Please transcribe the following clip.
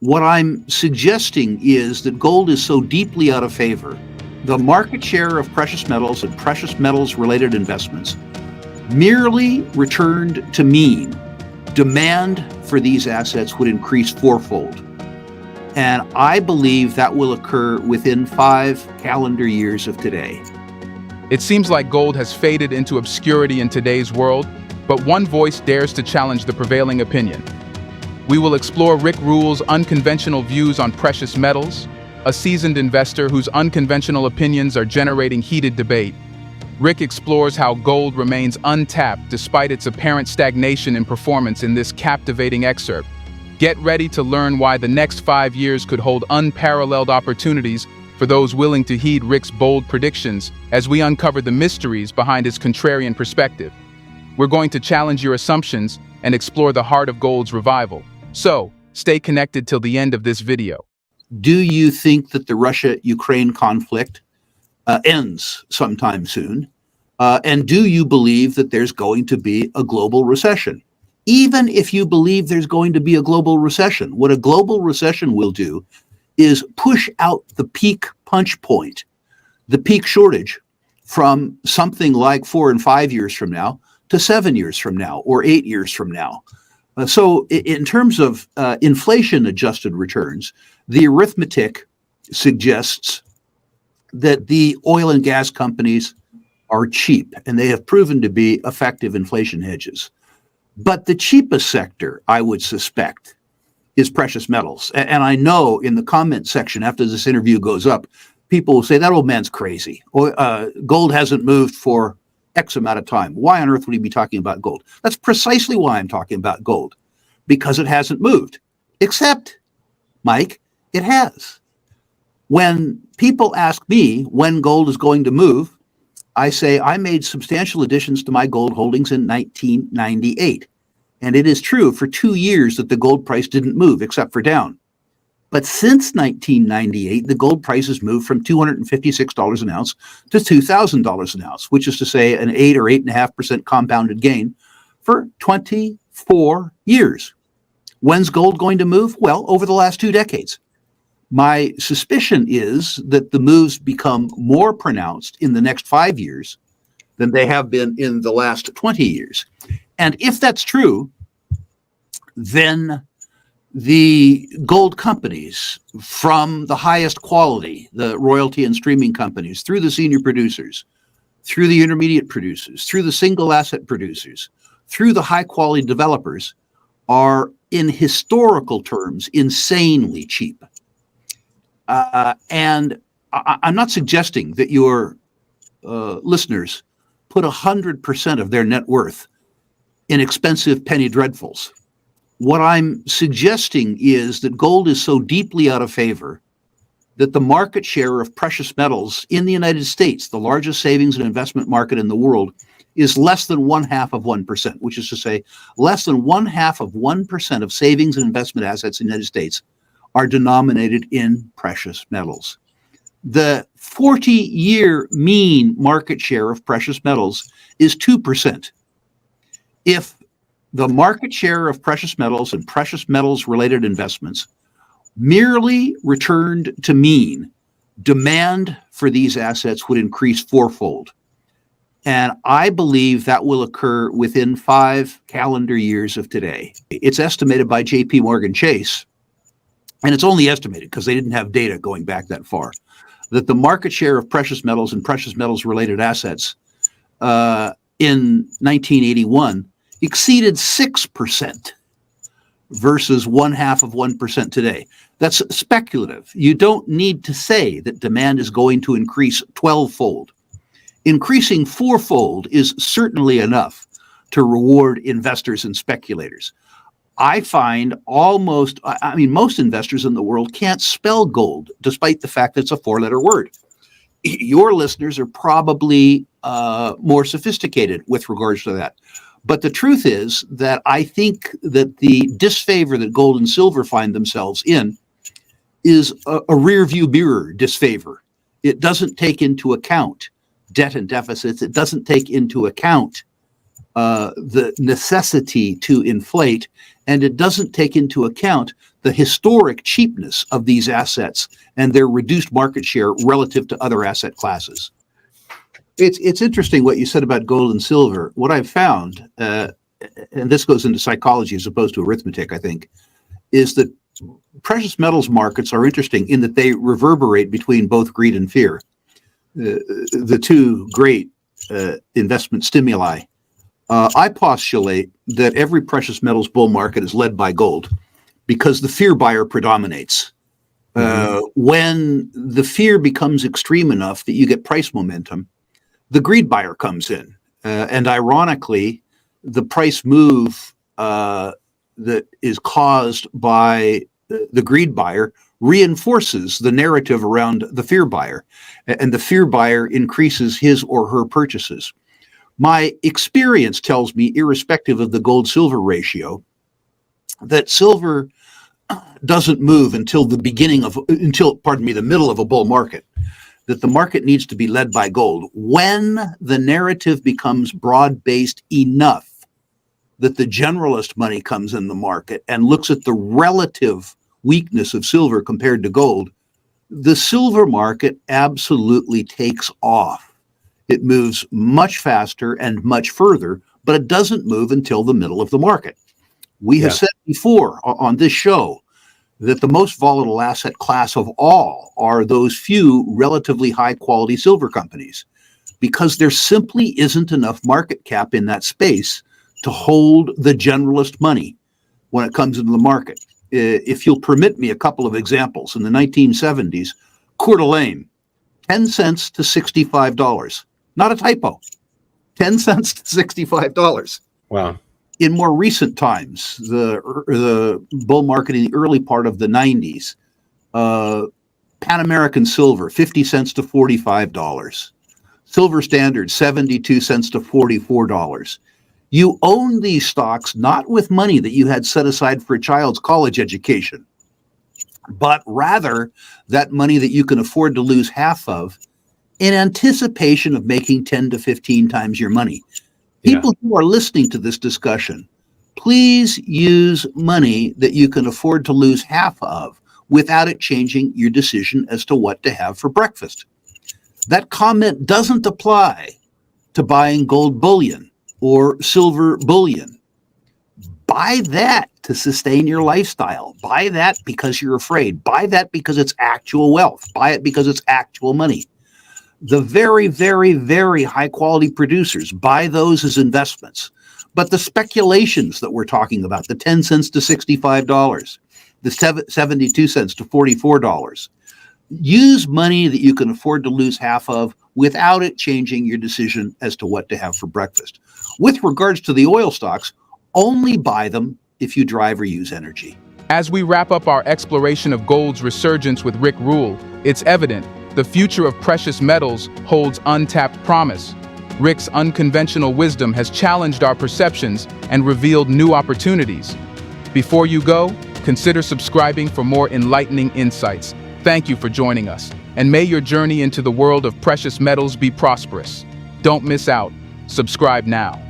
What I'm suggesting is that gold is so deeply out of favor, the market share of precious metals and precious metals related investments merely returned to mean demand for these assets would increase fourfold. And I believe that will occur within 5 calendar years of today. It seems like gold has faded into obscurity in today's world, but one voice dares to challenge the prevailing opinion. We will explore Rick Rule's unconventional views on precious metals, a seasoned investor whose unconventional opinions are generating heated debate. Rick explores how gold remains untapped despite its apparent stagnation in performance in this captivating excerpt. Get ready to learn why the next 5 years could hold unparalleled opportunities for those willing to heed Rick's bold predictions as we uncover the mysteries behind his contrarian perspective. We're going to challenge your assumptions and explore the heart of gold's revival. So, stay connected till the end of this video. Do you think that the Russia-Ukraine conflict ends sometime soon? And do you believe that there's going to be a global recession? Even if you believe there's going to be a global recession, what a global recession will do is push out the peak punch point, the peak shortage, from something like 4 and 5 years from now to 7 years from now or 8 years from now. So in terms of inflation-adjusted returns, the arithmetic suggests that the oil and gas companies are cheap, and they have proven to be effective inflation hedges. But the cheapest sector, I would suspect, is precious metals. And I know in the comment section after this interview goes up, people will say, that old man's crazy. Gold hasn't moved for X amount of time. Why on earth would he be talking about gold? That's precisely why I'm talking about gold, because it hasn't moved. Except, Mike, it has. When people ask me when gold is going to move, I say I made substantial additions to my gold holdings in 1998. And it is true for 2 years that the gold price didn't move except for down. But since 1998, the gold price has moved from $256 an ounce to $2,000 an ounce, which is to say an 8 or 8.5% compounded gain for 24 years. When's gold going to move? Well, over the last 2 decades. My suspicion is that the moves become more pronounced in the next 5 years than they have been in the last 20 years. And if that's true, then the gold companies, from the highest quality, the royalty and streaming companies, through the senior producers, through the intermediate producers, through the single asset producers, through the high quality developers, are in historical terms insanely cheap. And I'm not suggesting that your listeners put 100% of their net worth in expensive penny dreadfuls. What I'm suggesting is that gold is so deeply out of favor that the market share of precious metals in the United States, the largest savings and investment market in the world, is less than 0.5%, which is to say less than 0.5% of savings and investment assets in the United States are denominated in precious metals. The 40-year mean market share of precious metals is 2%. If the market share of precious metals and precious metals related investments merely returned to mean, demand for these assets would increase fourfold. And I believe that will occur within 5 calendar years of today. It's estimated by JP Morgan Chase, and it's only estimated because they didn't have data going back that far, that the market share of precious metals and precious metals related assets in 1981 exceeded 6% versus 0.5% today. That's speculative. You don't need to say that demand is going to increase 12-fold. Increasing fourfold is certainly enough to reward investors and speculators. I find most investors in the world can't spell gold, despite the fact that it's a 4-letter word. Your listeners are probably more sophisticated with regards to that. But the truth is that I think that the disfavor that gold and silver find themselves in is a rear view mirror disfavor. It doesn't take into account debt and deficits. It doesn't take into account the necessity to inflate, and it doesn't take into account the historic cheapness of these assets and their reduced market share relative to other asset classes. It's interesting what you said about gold and silver. What I've found, and this goes into psychology as opposed to arithmetic, I think, is that precious metals markets are interesting in that they reverberate between both greed and fear, the two great investment stimuli. I postulate that every precious metals bull market is led by gold because the fear buyer predominates. When the fear becomes extreme enough that you get price momentum, the greed buyer comes in. And ironically, the price move that is caused by the greed buyer reinforces the narrative around the fear buyer, and the fear buyer increases his or her purchases. My experience tells me, irrespective of the gold-silver ratio, that silver doesn't move until the middle of a bull market, that the market needs to be led by gold. When the narrative becomes broad-based enough that the generalist money comes in the market and looks at the relative weakness of silver compared to gold, the silver market absolutely takes off. It moves much faster and much further, but it doesn't move until the middle of the market. We have said before on this show that the most volatile asset class of all are those few relatively high quality silver companies, because there simply isn't enough market cap in that space to hold the generalist money when it comes into the market. If you'll permit me a couple of examples, in the 1970s, Coeur d'Alene, 10 cents to $65. Not a typo. 10 cents to $65. Wow. In more recent times, the bull market in the early part of the 90s, Pan American Silver, 50 cents to $45. Silver Standard, 72 cents to $44. You own these stocks not with money that you had set aside for a child's college education, but rather that money that you can afford to lose half of in anticipation of making 10 to 15 times your money. People who are listening to this discussion, please use money that you can afford to lose half of without it changing your decision as to what to have for breakfast. That comment doesn't apply to buying gold bullion or silver bullion. Buy that to sustain your lifestyle. Buy that because you're afraid. Buy that because it's actual wealth. Buy it because it's actual money. The very, very, very high quality producers, buy those as investments. But the speculations that we're talking about, the 10 cents to $65, the 72 cents to $44, use money that you can afford to lose half of without it changing your decision as to what to have for breakfast. With regards to the oil stocks, only buy them if you drive or use energy. As we wrap up our exploration of gold's resurgence with Rick Rule, it's evident the future of precious metals holds untapped promise. Rick's unconventional wisdom has challenged our perceptions and revealed new opportunities. Before you go, consider subscribing for more enlightening insights. Thank you for joining us, and may your journey into the world of precious metals be prosperous. Don't miss out. Subscribe now.